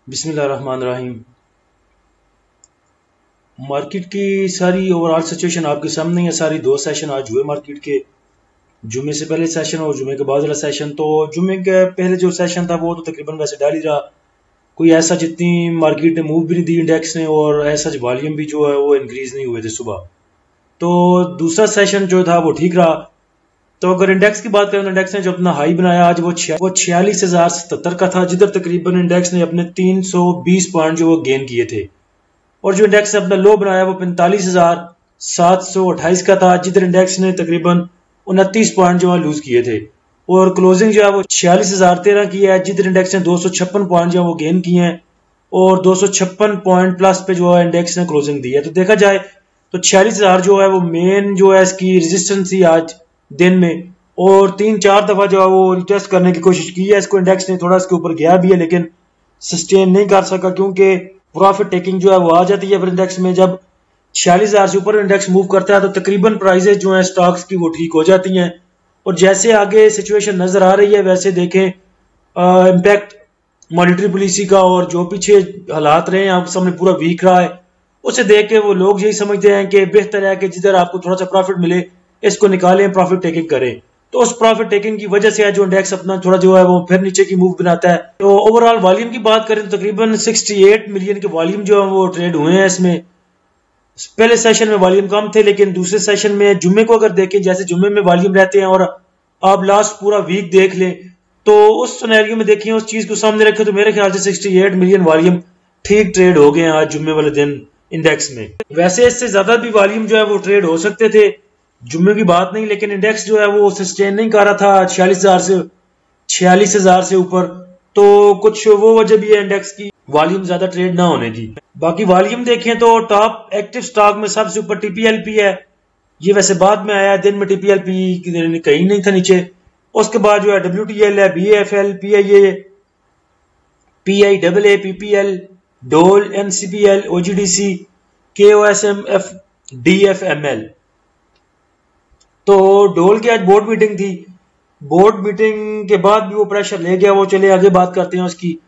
बिस्मिल्लाहिर्रहमानिर्रहीम। मार्केट की सारी ओवरऑल सिचुएशन आपके सामने है। सारी 2 सेशन आज हुए मार्केट के, जुमे से पहले सेशन और जुमे के बाद वाला सेशन। तो जुमे के पहले जो सेशन था वो तो तकरीबन वैसे डाल ही रहा, कोई ऐसा जितनी मार्केट ने मूव भी नहीं दी इंडेक्स ने, और ऐसा वॉल्यूम भी जो है वो इंक्रीज नहीं हुए थे सुबह। तो दूसरा सेशन जो था वो ठीक रहा। तो अगर इंडेक्स की बात करें तो इंडेक्स ने जो अपना हाई बनाया आज वो 46,077 का था, जिधर तकरीबन इंडेक्स ने अपने 320 पॉइंट जो वो गेन किए थे। और जो इंडेक्स ने अपना लो बनाया वो 45,728 का था, जिधर इंडेक्स ने तकरीबन 29 पॉइंट जो है लूज किए थे। और क्लोजिंग जो है वो 46,013 की है, जिधर इंडेक्स ने 256 पॉइंट जो है वो गेन किए हैं, और 256 पॉइंट प्लस पे जो है इंडेक्स ने क्लोजिंग दी है। तो देखा जाए तो 46,000 जो है वो मेन जो है इसकी रेजिस्टेंस थी आज दिन में, और 3-4 दफा जो है वो टेस्ट करने की कोशिश की है इसको इंडेक्स ने, थोड़ा इसके ऊपर गया भी है लेकिन सस्टेन नहीं कर सका, क्योंकि प्रॉफिट टेकिंग जो है वो आ जाती है फिर इंडेक्स में। जब 46,000 से ऊपर इंडेक्स मूव करता है तो तकरीबन प्राइजेज जो है स्टॉक्स की वो ठीक हो जाती हैं। और जैसे आगे सिचुएशन नजर आ रही है वैसे देखें इम्पैक्ट मॉनेटरी पॉलिसी का, और जो पीछे हालात रहे हैं आपके सामने पूरा वीक रहा है, उसे देख के वो लोग यही समझते हैं कि बेहतर है कि जिधर आपको थोड़ा सा प्रॉफिट मिले इसको निकालें, प्रॉफिट टेकिंग करें। तो उस प्रॉफिट टेकिंग की वजह से है जो इंडेक्स अपना थोड़ा जो है वो फिर नीचे की मूव बनाता है। तो ओवरऑल वॉल्यूम की बात करें तो तकरीबन 68 मिलियन के वॉल्यूम जो है वो ट्रेड हुए हैं इसमें। पहले सेशन में वॉल्यूम कम थे, लेकिन दूसरे सेशन में जुम्मे को अगर देखें, जैसे जुम्मे में वॉल्यूम रहते हैं और आप लास्ट पूरा वीक देख लें, तो उस सिनेरियो में देखें, उस चीज को सामने रखें, तो मेरे ख्याल से 68 मिलियन वॉल्यूम ठीक ट्रेड हो गए आज जुम्मे वाले दिन इंडेक्स में। वैसे इससे ज्यादा भी वॉल्यूम जो है वो ट्रेड हो सकते थे, जुम्मे की बात नहीं, लेकिन इंडेक्स जो है वो सस्टेन नहीं कर रहा था 46,000 से ऊपर। तो कुछ वो वजह भी है इंडेक्स की वॉल्यूम ज्यादा ट्रेड ना होने की। बाकी वॉल्यूम देखें तो टॉप एक्टिव स्टॉक में सबसे ऊपर टीपीएलपी है। ये वैसे बाद में आया, दिन में टीपीएलपी कहीं नहीं था नीचे। उसके बाद जो है डब्ल्यूटीएल है, बीएफएल, पीआईए, पीआईएए, पीपीएल, डोल, एनसीपीएल, ओजीडीसी, केओएसएमएफ, डीएफएमएल। तो डोल की आज बोर्ड मीटिंग थी, बोर्ड मीटिंग के बाद भी वो प्रेशर ले गया, वो चले आगे बात करते हैं उसकी।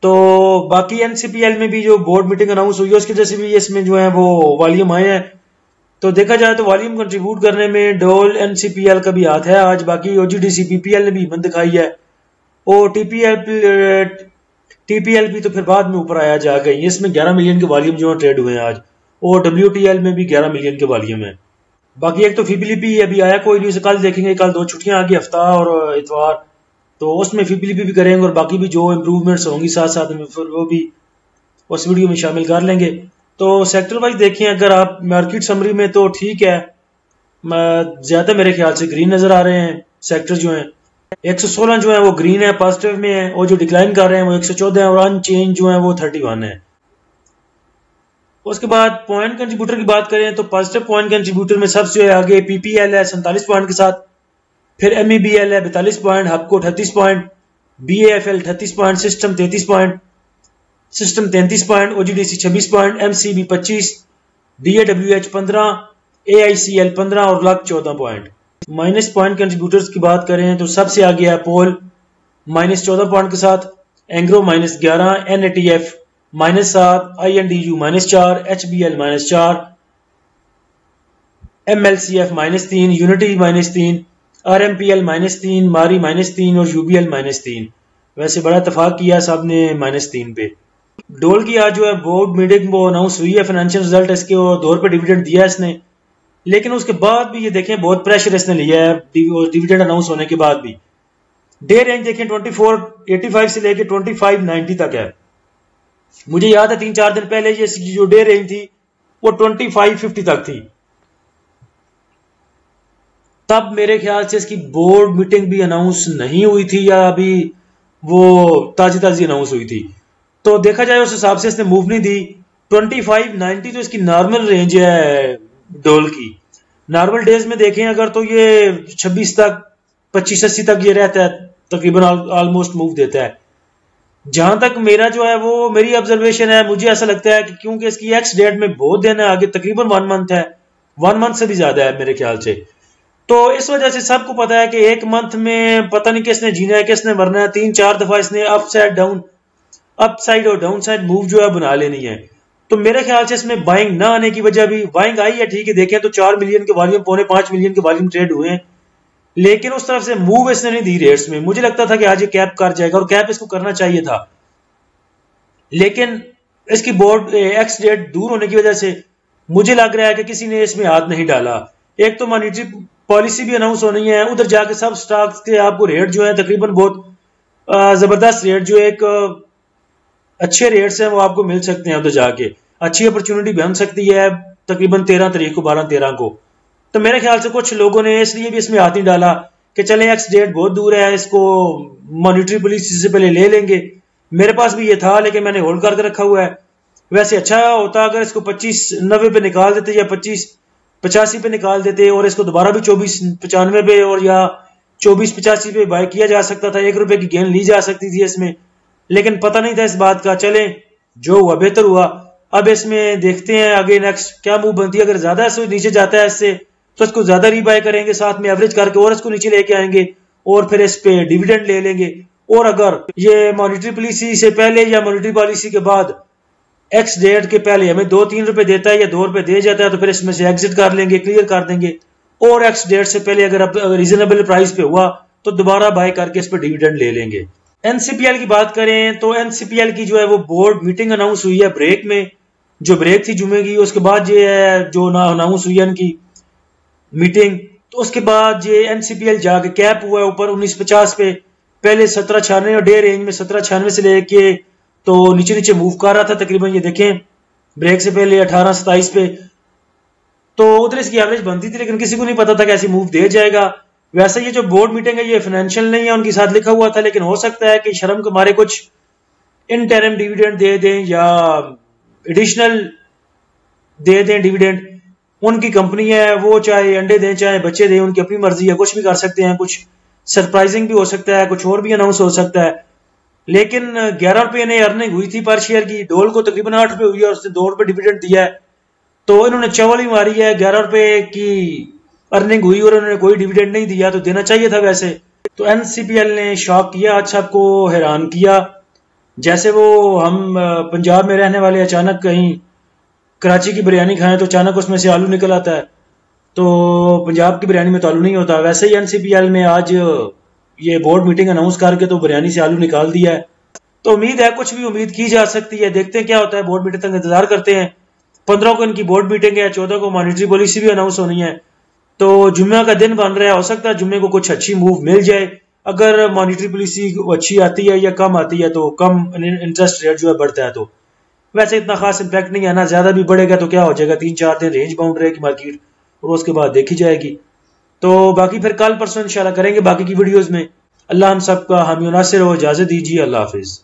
तो बाकी एनसीपीएल में भी जो बोर्ड मीटिंग अनाउंस हुई है उसकी वजह से भी इसमें जो है वो वॉल्यूम आए हैं। तो देखा जाए तो वॉल्यूम कंट्रीब्यूट करने में डोल, एनसीपीएल का भी हाथ है आज। बाकी ओजीडीसी, पीपीएल ने भी हिम्मत दिखाई है, और टीपीएल भी तो फिर बाद में ऊपर आया जा गई। इसमें 11 मिलियन के वॉल्यूम जो है ट्रेड हुए हैं आज, और डब्ल्यूटीएल में भी 11 मिलियन के वॉल्यूम है। बाकी एक तो फिबिलिपी अभी आया कोई नहीं, उसे कल देखेंगे, कल 2 छुट्टियां आ गई, हफ्ता और इतवार, तो उसमें फिबिलिपी भी करेंगे, और बाकी भी जो इम्प्रूवमेंट्स होंगी साथ साथ में फिर वो भी उस वीडियो में शामिल कर लेंगे। तो सेक्टर वाइज देखें अगर आप मार्केट समरी में तो ठीक है, ज्यादा मेरे ख्याल से ग्रीन नजर आ रहे हैं सेक्टर जो है। 116 जो है वो ग्रीन है, पॉजिटिव में है, और जो डिक्लाइन कर रहे हैं वो 114 है, और अनचेंज जो है वो 31 है। उसके बाद पॉइंट कंट्रीब्यूटर की बात करें तो पॉजिटिव पॉइंट कंट्रीब्यूटर में सबसे आगे पीपीएल है 47 पॉइंट के साथ, फिर एमईबीएल है 42 पॉइंट, हबको 38 point, BFL 38 point, system 33 point, OGDC 26 point, MCB 25, DAWH 15, AICL 15 और luck 14 point. Minus point contributors की बात करें तो सबसे आगे है पोल -14 पॉइंट के साथ, एंग्रो -11, एनएटीएफ -7, आईएनडीयू -4, एचबीएल -4, एमएलसीएफ -3, यूनिटी -3, आरएमपीएल -3, मारी -3 और यूबीएल -3। वैसे बड़ा इत्तेफाक किया सब ने -3 पे। डोल की आज जो है बोर्ड मीटिंग वो अनाउंस हुई है, फाइनेंशियल रिजल्ट इसके और दौर पे डिविडेंड दिया है इसने, लेकिन उसके बाद भी ये देखें बहुत प्रेशर इसने लिया है डिविडेंड अनाउंस होने के बाद भी। डे रेंज देखें 2485 से लेके 2590 तक है। मुझे याद है 3-4 दिन पहले ये जो डे रेंज थी वो 2550 तक थी, तब मेरे ख्याल से इसकी बोर्ड मीटिंग भी अनाउंस नहीं हुई थी, या अभी वो ताजी अनाउंस हुई थी। तो देखा जाए उस हिसाब से इसने मूव नहीं दी। 2590 तो इसकी नॉर्मल रेंज है डोल की। नॉर्मल डेज में देखें अगर तो ये 26 तक 2580 तक ये रहता है, तकरीबन ऑलमोस्ट मूव देता है। जहां तक मेरा जो है वो मेरी ऑब्जर्वेशन है, मुझे ऐसा लगता है कि क्योंकि इसकी एक्स डेट में बहुत दिन है आगे, तकरीबन 1 मंथ है, 1 मंथ से भी ज्यादा है मेरे ख्याल से। तो इस वजह से सबको पता है कि 1 मंथ में पता नहीं किसने जीना है किसने मरना है। 3-4 दफा इसने up side down up side और डाउन साइड मूव जो है बना लेनी है। तो मेरे ख्याल से इसमें बाइंग ना आने की वजह भी, बाइंग आई है ठीक है, देखें तो 4 मिलियन के वॉल्यूम, 4.5 मिलियन के वॉल्यूम ट्रेड हुए हैं, लेकिन उस तरफ से मूव इसने नहीं दी रेट्स में। मुझे लगता था कि आज ये कैप कर जाएगा और कैप इसको करना चाहिए था, लेकिन इसकी बोर्ड एक्स डेट दूर होने की वजह से मुझे लग रहा है कि किसी ने इसमें हाथ नहीं डाला। एक तो मॉनिटरी पॉलिसी भी अनाउंस होनी है, उधर जाके सब स्टॉक्स के आपको रेट जो है तकरीबन बहुत जबरदस्त रेट, जो एक अच्छे रेट्स हैं वो आपको मिल सकते हैं। उधर जाके अच्छी अपॉर्चुनिटी बन सकती है तकरीबन 13 तारीख को, 12-13 को। तो मेरे ख्याल से कुछ लोगों ने इसलिए भी इसमें हाथ नहीं डाला कि चले एक्स डेट बहुत दूर है, इसको मॉनिटरी पॉलिसी से पहले ले लेंगे। मेरे पास भी ये था लेकिन मैंने होल्ड करके रखा हुआ है। वैसे अच्छा होता अगर इसको 25.90 पे निकाल देते या 25.85 पे निकाल देते और इसको दोबारा भी 24.95 पे और या 24.85 पे बाय किया जा सकता था, 1 रुपए की गेन ली जा सकती थी इसमें, लेकिन पता नहीं था इस बात का। चले जो हुआ बेहतर हुआ। अब इसमें देखते हैं आगे नेक्स्ट क्या मूव बनती है। अगर ज्यादा नीचे जाता है इससे तो इसको ज्यादा रीबाय करेंगे, साथ में एवरेज करके और इसको नीचे लेके आएंगे और फिर इस पे डिविडेंड ले लेंगे। और अगर ये मॉनिटरी पॉलिसी से पहले या मॉनिटरी पॉलिसी के बाद एक्स डेट के पहले हमें 2-3 रुपए देता है या 2 रुपए दे जाता है तो फिर इसमें से एग्जिट कर लेंगे, क्लियर कर देंगे। और एक्स डेट से पहले अगर रीजनेबल प्राइस पे हुआ तो दोबारा बाय करके इस पर डिविडेंड ले लेंगे। एनसीपीएल की बात करें तो एनसीपीएल की जो है वो बोर्ड मीटिंग अनाउंस हुई है ब्रेक में, जो ब्रेक थी जुमे की, उसके बाद ये जो अनाउंस हुई है इनकी मीटिंग, तो उसके बाद ये एनसीपीएल जाके कैप हुआ है ऊपर 1950 पे, पहले 1796 और डे रेंज में 1796 से लेके तो नीचे नीचे मूव कर रहा था तकरीबन, ये देखें ब्रेक से पहले 1827 पे, तो उधर इसकी एवरेज बनती थी, लेकिन किसी को नहीं पता था कैसे मूव दे जाएगा। वैसे ये जो बोर्ड मीटिंग है ये फाइनेंशियल नहीं है, उनके साथ लिखा हुआ था, लेकिन हो सकता है कि शर्म के मारे कुछ इंटरिम डिविडेंड दे दें या एडिशनल दे दें डिविडेंड। उनकी कंपनी है, वो चाहे अंडे दें चाहे बच्चे दें, उनकी अपनी मर्जी है, कुछ भी कर सकते हैं, कुछ सरप्राइजिंग भी हो सकता है, कुछ और भी अनाउंस हो सकता है। लेकिन 11 रुपए ने अर्निंग हुई थी पर शेयर की, डोल को तकरीबन 8 रुपए हुई है और उसने 2 रुपए डिविडेंड दिया है, तो इन्होंने चवल ही मारी है। 11 रुपए की अर्निंग हुई और उन्होंने कोई डिविडेंड नहीं दिया, तो देना चाहिए था वैसे। तो एनसीपीएल ने शॉक किया, आज सबको हैरान किया। जैसे वो हम पंजाब में रहने वाले अचानक कहीं कराची की बिरयानी खाएं तो अचानक उसमें से आलू निकल आता है, तो पंजाब की बिरयानी में तो आलू नहीं होता। वैसे ही एनसीपीएल में आज ये बोर्ड मीटिंग अनाउंस करके तो बिरयानी से आलू निकाल दिया है। तो उम्मीद है, कुछ भी उम्मीद की जा सकती है, देखते हैं क्या होता है। बोर्ड मीटिंग तक इंतजार करते हैं। 15 को इनकी बोर्ड मीटिंग है, 14 को मॉनिटरी पॉलिसी भी अनाउंस होनी है, तो जुम्मे का दिन बन रहा है, हो सकता है जुम्मे को कुछ अच्छी मूव मिल जाए। अगर मॉनिटरी पॉलिसी अच्छी आती है या कम आती है तो कम इंटरेस्ट रेट जो है बढ़ता है, तो वैसे इतना खास इंपैक्ट नहीं है ना। ज्यादा भी बढ़ेगा तो क्या हो जाएगा, 3-4 दिन रेंज बाउंड रहेगी मार्केट और उसके बाद देखी जाएगी। तो बाकी फिर कल परसों इंशाल्लाह करेंगे बाकी की वीडियोस में। अल्लाह हम सबका हामी नासिर हो, इजाजत दीजिए, अल्लाह हाफिज।